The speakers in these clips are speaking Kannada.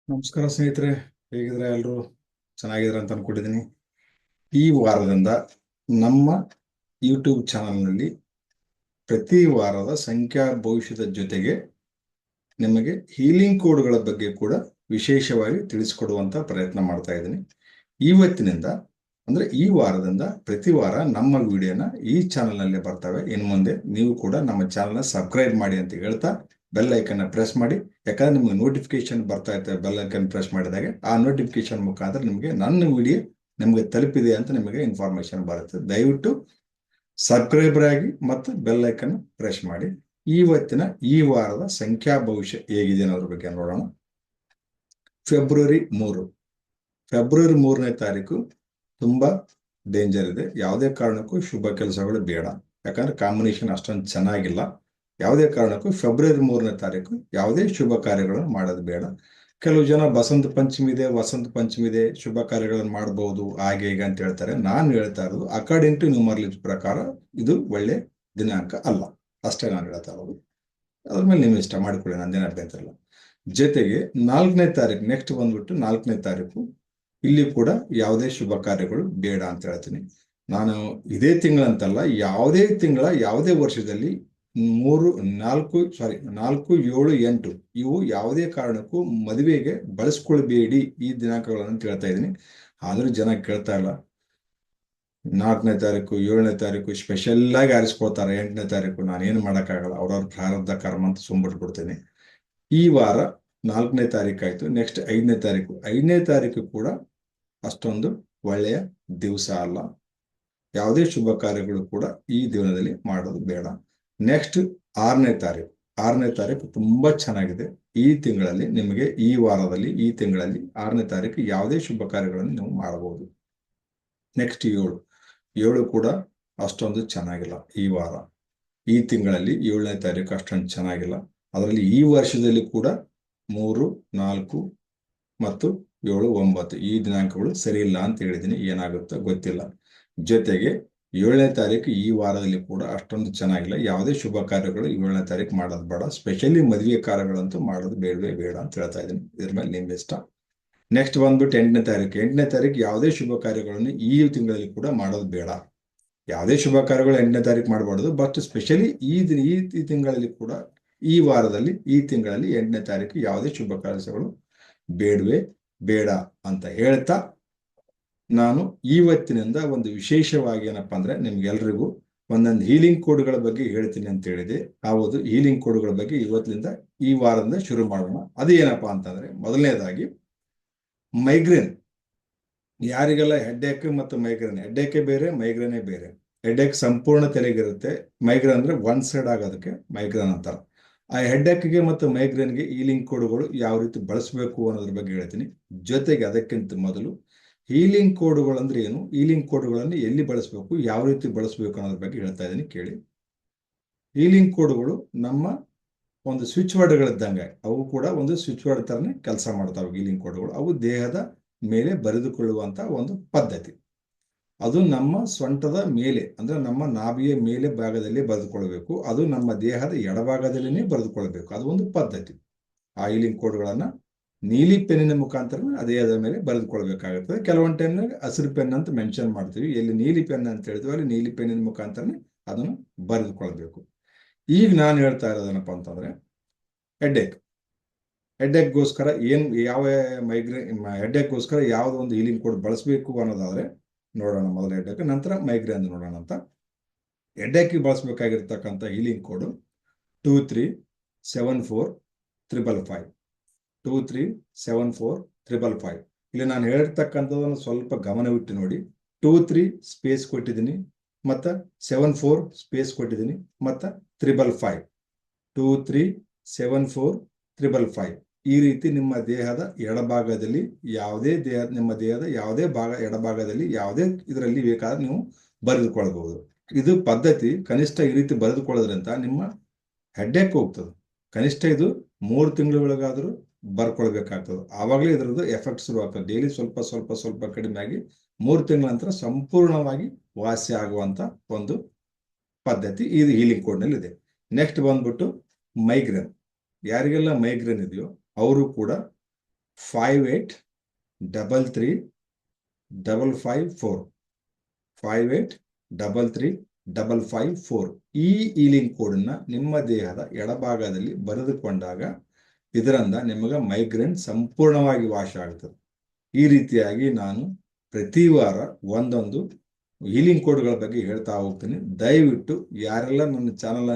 ನಮಸ್ಕಾರ ಸ್ನೇಹಿತರೆ, ಹೇಗಿದ್ರೆ ಎಲ್ಲರೂ ಚೆನ್ನಾಗಿದ್ರೆ ಅಂತ ಅನ್ಕೊಂಡಿದ್ದೀನಿ. ಈ ವಾರದಿಂದ ನಮ್ಮ ಯೂಟ್ಯೂಬ್ ಚಾನಲ್ನಲ್ಲಿ ಪ್ರತಿ ವಾರದ ಸಂಖ್ಯಾ ಭವಿಷ್ಯದ ಜೊತೆಗೆ ನಿಮಗೆ ಹೀಲಿಂಗ್ ಕೋಡ್ಗಳ ಬಗ್ಗೆ ಕೂಡ ವಿಶೇಷವಾಗಿ ತಿಳಿಸ್ಕೊಡುವಂತ ಪ್ರಯತ್ನ ಮಾಡ್ತಾ ಇದ್ದೀನಿ. ಇವತ್ತಿನಿಂದ ಅಂದ್ರೆ ಈ ವಾರದಿಂದ ಪ್ರತಿ ವಾರ ನಮ್ಮ ವಿಡಿಯೋನ ಈ ಚಾನಲ್ನಲ್ಲೇ ಬರ್ತವೆ. ಇನ್ನು ಮುಂದೆ ನೀವು ಕೂಡ ನಮ್ಮ ಚಾನಲ್ನ ಸಬ್ಸ್ಕ್ರೈಬ್ ಮಾಡಿ ಅಂತ ಹೇಳ್ತಾ ಬೆಲ್ ಐಕನ್ನ ಪ್ರೆಸ್ ಮಾಡಿ. ಯಾಕಂದ್ರೆ ನಿಮಗೆ ನೋಟಿಫಿಕೇಶನ್ ಬರ್ತಾ ಇರ್ತವೆ. ಬೆಲ್ ಐಕನ್ ಪ್ರೆಸ್ ಮಾಡಿದಾಗ ಆ ನೋಟಿಫಿಕೇಶನ್ ಮುಖಾಂತರ ನಿಮಗೆ ನನ್ನ ವಿಡಿಯೋ ನಿಮಗೆ ತಲುಪಿದೆ ಅಂತ ನಿಮಗೆ ಇನ್ಫಾರ್ಮೇಶನ್ ಬರುತ್ತೆ. ದಯವಿಟ್ಟು ಸಬ್ಸ್ಕ್ರೈಬರ್ ಆಗಿ ಮತ್ತು ಬೆಲ್ ಐಕನ್ ಪ್ರೆಸ್ ಮಾಡಿ. ಇವತ್ತಿನ ಈ ವಾರದ ಸಂಖ್ಯಾ ಭವಿಷ್ಯ ಹೇಗಿದೆ ಅನ್ನೋದ್ರ ಬಗ್ಗೆ ನೋಡೋಣ. ಫೆಬ್ರವರಿ 3ನೇ ತಾರೀಕು ತುಂಬಾ ಡೇಂಜರ್ ಇದೆ. ಯಾವುದೇ ಕಾರಣಕ್ಕೂ ಶುಭ ಕೆಲಸಗಳು ಬೇಡ. ಯಾಕಂದ್ರೆ ಕಾಂಬಿನೇಷನ್ ಅಷ್ಟೊಂದು ಚೆನ್ನಾಗಿಲ್ಲ. ಯಾವುದೇ ಕಾರಣಕ್ಕೂ ಫೆಬ್ರವರಿ 3ನೇ ತಾರೀಕು ಯಾವುದೇ ಶುಭ ಕಾರ್ಯಗಳನ್ನು ಮಾಡೋದು ಬೇಡ. ಕೆಲವು ಜನ ವಸಂತ ಪಂಚಮಿ ಇದೆ, ಶುಭ ಕಾರ್ಯಗಳನ್ನು ಮಾಡಬಹುದು ಹಾಗೆ ಹೀಗೆ ಅಂತ ಹೇಳ್ತಾರೆ. ನಾನು ಹೇಳ್ತಾ ಇರೋದು ಅಕಾರ್ಡಿಂಗ್ ಟು ನ್ಯೂಮರಾಲಜಿ ಪ್ರಕಾರ ಇದು ಒಳ್ಳೆ ದಿನಾಂಕ ಅಲ್ಲ. ಅಷ್ಟೇ ನಾನು ಹೇಳ್ತಾ ಇರೋದು. ಅದ್ರ ಮೇಲೆ ನೀವು ಇಷ್ಟ ಮಾಡಿಕೊಳ್ಳಿ, ನಂದೇನು ಅಭ್ಯಂತರ ಇಲ್ಲ. ಜೊತೆಗೆ 4ನೇ ತಾರೀಕು ನೆಕ್ಸ್ಟ್ ಬಂದ್ಬಿಟ್ಟು 4ನೇ ತಾರೀಕು ಇಲ್ಲಿ ಕೂಡ ಯಾವುದೇ ಶುಭ ಕಾರ್ಯಗಳು ಬೇಡ ಅಂತ ಹೇಳ್ತೀನಿ. ನಾನು ಇದೇ ತಿಂಗಳಂತಲ್ಲ, ಯಾವುದೇ ತಿಂಗಳ ಯಾವುದೇ ವರ್ಷದಲ್ಲಿ 4, 7, 8 ಇವು ಯಾವುದೇ ಕಾರಣಕ್ಕೂ ಮದುವೆಗೆ ಬಳಸ್ಕೊಳ್ಬೇಡಿ ಈ ದಿನಾಂಕಗಳನ್ನು ಅಂತ ಹೇಳ್ತಾ ಇದ್ದೀನಿ. ಆದ್ರೂ ಜನ ಕೇಳ್ತಾ ಇಲ್ಲ. 4ನೇ ತಾರೀಕು 7ನೇ ತಾರೀಕು ಸ್ಪೆಷಲ್ ಆಗಿ ಆರಿಸ್ಕೊಳ್ತಾರೆ. 8ನೇ ತಾರೀಕು ನಾನೇನು ಮಾಡೋಕ್ಕಾಗಲ್ಲ, ಅವ್ರವ್ರ ಪ್ರಾರಬ್ಧ ಕರ್ಮ ಅಂತ ಸುಮ್ಬಿಟ್ಬಿಡ್ತೀನಿ. ಈ ವಾರ 4ನೇ ತಾರೀಕು ಆಯ್ತು. ನೆಕ್ಸ್ಟ್ 5ನೇ ತಾರೀಕು ಕೂಡ ಅಷ್ಟೊಂದು ಒಳ್ಳೆಯ ದಿವಸ ಅಲ್ಲ. ಯಾವುದೇ ಶುಭ ಕಾರ್ಯಗಳು ಕೂಡ ಈ ದಿನದಲ್ಲಿ ಮಾಡೋದು ಬೇಡ. ನೆಕ್ಸ್ಟ್ 6ನೇ ತಾರೀಕು ತುಂಬಾ ಚೆನ್ನಾಗಿದೆ. ಈ ತಿಂಗಳಲ್ಲಿ ನಿಮಗೆ ಈ ತಿಂಗಳಲ್ಲಿ 6ನೇ ತಾರೀಕು ಯಾವುದೇ ಶುಭ ಕಾರ್ಯಗಳನ್ನು ನೀವು ಮಾಡಬಹುದು. ನೆಕ್ಸ್ಟ್ 7 ಕೂಡ ಅಷ್ಟೊಂದು ಚೆನ್ನಾಗಿಲ್ಲ ಈ ವಾರ. ಈ ತಿಂಗಳಲ್ಲಿ 7ನೇ ತಾರೀಕು ಅಷ್ಟೊಂದು ಚೆನ್ನಾಗಿಲ್ಲ. ಅದರಲ್ಲಿ ಈ ವರ್ಷದಲ್ಲಿ ಕೂಡ 3, 4 ಮತ್ತು 7, 9 ಈ ದಿನಾಂಕಗಳು ಸರಿ ಇಲ್ಲ ಅಂತ ಹೇಳಿದ್ದೀನಿ. ಏನಾಗುತ್ತೋ ಗೊತ್ತಿಲ್ಲ. ಜೊತೆಗೆ 7ನೇ ತಾರೀಕು ಈ ವಾರದಲ್ಲಿ ಕೂಡ ಅಷ್ಟೊಂದು ಚೆನ್ನಾಗಿಲ್ಲ. ಯಾವುದೇ ಶುಭ ಕಾರ್ಯಗಳು 7ನೇ ತಾರೀಕು ಮಾಡೋದು ಬೇಡ. ಸ್ಪೆಷಲಿ ಮದುವೆ ಕಾರ್ಯಗಳಂತೂ ಮಾಡೋದು ಬೇಡವೇ ಬೇಡ ಅಂತ ಹೇಳ್ತಾ ಇದ್ದೀನಿ. ಇದ್ರ ಮೇಲೆ ನಿಮ್ಮ ಇಷ್ಟ. ನೆಕ್ಸ್ಟ್ ಬಂದ್ಬಿಟ್ಟು 8ನೇ ತಾರೀಕು ಯಾವುದೇ ಶುಭ ಕಾರ್ಯಗಳನ್ನು ಈ ತಿಂಗಳಲ್ಲಿ ಕೂಡ ಮಾಡೋದು ಬೇಡ. ಯಾವುದೇ ಶುಭ ಕಾರ್ಯಗಳು 8ನೇ ತಾರೀಕು ಮಾಡಬಾರ್ದು. ಬಟ್ ಸ್ಪೆಷಲಿ ಈ ತಿಂಗಳಲ್ಲಿ ಕೂಡ ಈ ತಿಂಗಳಲ್ಲಿ 8ನೇ ತಾರೀಕು ಯಾವುದೇ ಶುಭ ಕಾರ್ಯಗಳು ಬೇಡವೇ ಬೇಡ ಅಂತ ಹೇಳ್ತಾ, ನಾನು ಇವತ್ತಿನಿಂದ ಒಂದು ವಿಶೇಷವಾಗಿ ಏನಪ್ಪಾ ಅಂದ್ರೆ ನಿಮ್ಗೆಲ್ರಿಗೂ ಒಂದೊಂದು ಹೀಲಿಂಗ್ ಕೋಡ್ಗಳ ಬಗ್ಗೆ ಹೇಳ್ತೀನಿ ಅಂತ ಹೇಳಿದೆ. ಹೌದು, ಹೀಲಿಂಗ್ ಕೋಡ್ಗಳ ಬಗ್ಗೆ ಇವತ್ತಿನಿಂದ ಈ ವಾರದಿಂದ ಶುರು ಮಾಡೋಣ. ಅದು ಏನಪ್ಪಾ ಅಂತಂದ್ರೆ, ಮೊದಲನೇದಾಗಿ ಮೈಗ್ರೇನ್. ಯಾರಿಗೆಲ್ಲ ಹೆಡ್ಏಕ್ ಮತ್ತು ಮೈಗ್ರೇನ್, ಹೆಡ್ಏಕೆ ಬೇರೆ, ಮೈಗ್ರೇನೇ ಬೇರೆ. ಹೆಡ್ಏಕ್ ಸಂಪೂರ್ಣ ತಲೆಗಿರುತ್ತೆ. ಮೈಗ್ರೇನ್ ಅಂದ್ರೆ ಒನ್ ಸೈಡ್ ಆಗೋದಕ್ಕೆ ಮೈಗ್ರೇನ್ ಅಂತಾರೆ. ಆ ಹೆಡ್ಏಕ್ಗೆ ಮತ್ತು ಮೈಗ್ರೇನ್ಗೆ ಹೀಲಿಂಗ್ ಕೋಡ್ಗಳು ಯಾವ ರೀತಿ ಬಳಸಬೇಕು ಅನ್ನೋದ್ರ ಬಗ್ಗೆ ಹೇಳ್ತೀನಿ. ಜೊತೆಗೆ ಅದಕ್ಕಿಂತ ಮೊದಲು ಹೀಲಿಂಗ್ ಕೋಡ್ಗಳು ಅಂದ್ರೆ ಏನು, ಹೀಲಿಂಗ್ ಕೋಡ್ಗಳನ್ನು ಎಲ್ಲಿ ಬಳಸಬೇಕು, ಯಾವ ರೀತಿ ಬಳಸಬೇಕು ಅನ್ನೋದ್ರ ಬಗ್ಗೆ ಹೇಳ್ತಾ ಇದ್ದೀನಿ, ಕೇಳಿ. ಹೀಲಿಂಗ್ ಕೋಡ್ಗಳು ನಮ್ಮ ಒಂದು ಸ್ವಿಚ್ ವರ್ಡ್ಗಳಿದ್ದಂಗೆ. ಅವು ಕೂಡ ಒಂದು ಸ್ವಿಚ್ ವರ್ಡ್ ತರನೇ ಕೆಲಸ ಮಾಡ್ತಾವೆ. ಹೀಲಿಂಗ್ ಕೋಡ್ಗಳು ಅವು ದೇಹದ ಮೇಲೆ ಬರೆದುಕೊಳ್ಳುವಂತ ಒಂದು ಪದ್ಧತಿ. ಅದು ನಮ್ಮ ಸೊಂಟದ ಮೇಲೆ ಅಂದ್ರೆ ನಮ್ಮ ನಾಭಿಯ ಮೇಲೆ ಭಾಗದಲ್ಲಿ ಬರೆದುಕೊಳ್ಬೇಕು. ಅದು ನಮ್ಮ ದೇಹದ ಎಡಭಾಗದಲ್ಲಿನೇ ಬರೆದುಕೊಳ್ಬೇಕು. ಅದು ಒಂದು ಪದ್ಧತಿ. ಆ ಹೀಲಿಂಗ್ ಕೋಡ್ಗಳನ್ನ ನೀಲಿ ಪೆನ್ನಿನ ಮುಖಾಂತರ ಅದೇ ಅದರ ಮೇಲೆ ಬರೆದುಕೊಳ್ಬೇಕಾಗುತ್ತದೆ. ಕೆಲವೊಂದು ಟೈಮ್ ಹಸಿರು ಪೆನ್ ಅಂತ ಮೆನ್ಷನ್ ಮಾಡ್ತೀವಿ. ಎಲ್ಲಿ ನೀಲಿ ಪೆನ್ ಅಂತ ಹೇಳಿದ್ವಿ ಅಲ್ಲಿ ನೀಲಿ ಪೆನ್ನಿನ ಮುಖಾಂತರನೇ ಅದನ್ನು ಬರೆದುಕೊಳ್ಬೇಕು. ಈಗ ನಾನು ಹೇಳ್ತಾ ಇರೋದೇನಪ್ಪ ಅಂತಂದ್ರೆ, ಹೆಡ್ಏಕ್ಗೋಸ್ಕರ ಯಾವ ಹೆಡ್ಏಕ್ಗೋಸ್ಕರ ಯಾವ್ದು ಒಂದು ಹೀಲಿಂಗ್ ಕೋಡ್ ಬಳಸಬೇಕು ಅನ್ನೋದಾದ್ರೆ ನೋಡೋಣ. ಮೊದಲ ಹೆಡ್ಏಕ್, ನಂತರ ಮೈಗ್ರೇನ್ ನೋಡೋಣ ಅಂತ. ಹೆಡ್ಏಕ್ಗೆ ಬಳಸಬೇಕಾಗಿರ್ತಕ್ಕಂಥ ಹೀಲಿಂಗ್ ಕೋಡ್ 237455. 237455. ಇಲ್ಲಿ ನಾನು ಹೇಳಿರ್ತಕ್ಕಂಥದ್ದನ್ನು ಸ್ವಲ್ಪ ಗಮನವಿಟ್ಟು ನೋಡಿ. 23 ಸ್ಪೇಸ್ ಕೊಟ್ಟಿದ್ದೀನಿ, ಮತ್ತ 74 ಸ್ಪೇಸ್ ಕೊಟ್ಟಿದ್ದೀನಿ, ಮತ್ತ 555. 237455. ಈ ರೀತಿ ನಿಮ್ಮ ದೇಹದ ಎಡಭಾಗದಲ್ಲಿ ನಿಮ್ಮ ದೇಹದ ಯಾವುದೇ ಎಡಭಾಗದಲ್ಲಿ ಯಾವುದೇ ಇದರಲ್ಲಿ ಬೇಕಾದ್ರೆ ನೀವು ಬರೆದುಕೊಳ್ಬಹುದು. ಇದು ಪದ್ಧತಿ. ಕನಿಷ್ಠ ಈ ರೀತಿ ಬರೆದುಕೊಳ್ಳೋದ್ರಿಂದ ನಿಮ್ಮ ಹೆಡ್ಏಕ್ ಹೋಗ್ತದೆ. ಕನಿಷ್ಠ ಇದು 3 ತಿಂಗಳೊಳಗಾದ್ರೂ ಬರ್ಕೊಳ್ಬೇಕಾಗ್ತದೆ. ಆವಾಗಲೇ ಇದರದ್ದು ಎಫೆಕ್ಟ್ ಶುರು ಆಗ್ತದೆ. ಡೈಲಿ ಸ್ವಲ್ಪ ಸ್ವಲ್ಪ ಸ್ವಲ್ಪ ಕಡಿಮೆ ಆಗಿ 3 ತಿಂಗಳ ನಂತರ ಸಂಪೂರ್ಣವಾಗಿ ವಾಸಿ ಆಗುವಂತ ಒಂದು ಪದ್ಧತಿ ಇದು ಹೀಲಿಂಗ್ ಕೋಡ್ ನಲ್ಲಿ ಇದೆ. ನೆಕ್ಸ್ಟ್ ಬಂದ್ಬಿಟ್ಟು ಮೈಗ್ರೇನ್. ಯಾರಿಗೆಲ್ಲ ಮೈಗ್ರೇನ್ ಇದೆಯೋ ಅವರು ಕೂಡ 58335554 58335554 ಈ ಈಲಿಂಗ್ ಕೋಡನ್ನ ನಿಮ್ಮ ದೇಹದ ಎಡಭಾಗದಲ್ಲಿ ಬರೆದುಕೊಂಡಾಗ ಇದರಿಂದ ನಿಮಗೆ ಮೈಗ್ರೇನ್ ಸಂಪೂರ್ಣವಾಗಿ ವಾಶ ಆಗ್ತದೆ. ಈ ರೀತಿಯಾಗಿ ನಾನು ಪ್ರತಿ ವಾರ ಒಂದೊಂದು ಹೀಲಿಂಗ್ ಕೋಡ್ಗಳ ಬಗ್ಗೆ ಹೇಳ್ತಾ ಹೋಗ್ತೀನಿ. ದಯವಿಟ್ಟು ಯಾರೆಲ್ಲ ನನ್ನ ಚಾನಲ್ನ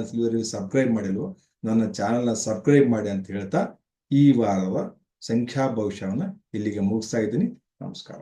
ಸಬ್ಸ್ಕ್ರೈಬ್ ಮಾಡಿಲ್ವೋ ನನ್ನ ಚಾನಲ್ನ ಸಬ್ಸ್ಕ್ರೈಬ್ ಮಾಡಿ ಅಂತ ಹೇಳ್ತಾ ಈ ವಾರದ ಸಂಖ್ಯಾ ಭವಿಷ್ಯವನ್ನು ಇಲ್ಲಿಗೆ ಮುಗಿಸ್ತಾ ಇದ್ದೀನಿ. ನಮಸ್ಕಾರ.